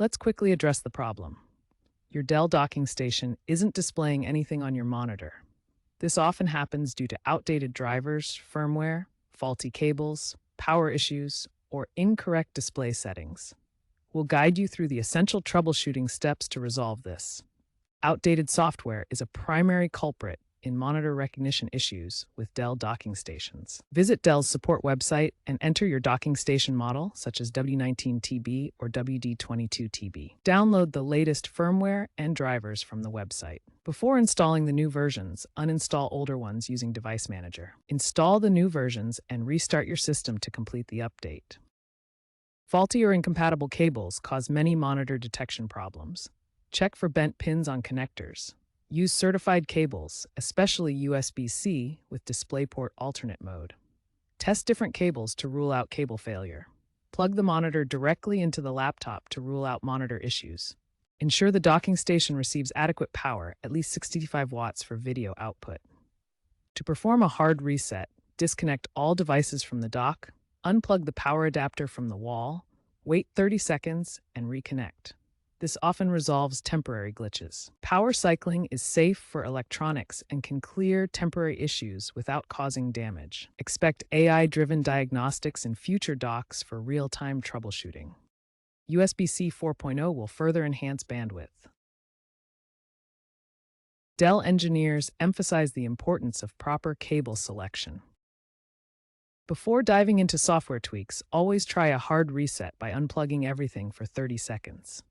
Let's quickly address the problem. Your Dell docking station isn't displaying anything on your monitor. This often happens due to outdated drivers, firmware, faulty cables, power issues, or incorrect display settings. We'll guide you through the essential troubleshooting steps to resolve this. Outdated software is a primary culprit in monitor recognition issues with Dell docking stations. Visit Dell's support website and enter your docking station model, such as W19TB or WD22TB. Download the latest firmware and drivers from the website. Before installing the new versions, uninstall older ones using Device Manager. Install the new versions and restart your system to complete the update. Faulty or incompatible cables cause many monitor detection problems. Check for bent pins on connectors. Use certified cables, especially USB-C with DisplayPort alternate mode. Test different cables to rule out cable failure. Plug the monitor directly into the laptop to rule out monitor issues. Ensure the docking station receives adequate power, at least 65 watts for video output. To perform a hard reset, disconnect all devices from the dock, unplug the power adapter from the wall, wait 30 seconds, and reconnect. This often resolves temporary glitches. Power cycling is safe for electronics and can clear temporary issues without causing damage. Expect AI-driven diagnostics in future docks for real-time troubleshooting. USB-C 4.0 will further enhance bandwidth. Dell engineers emphasize the importance of proper cable selection. Before diving into software tweaks, always try a hard reset by unplugging everything for 30 seconds.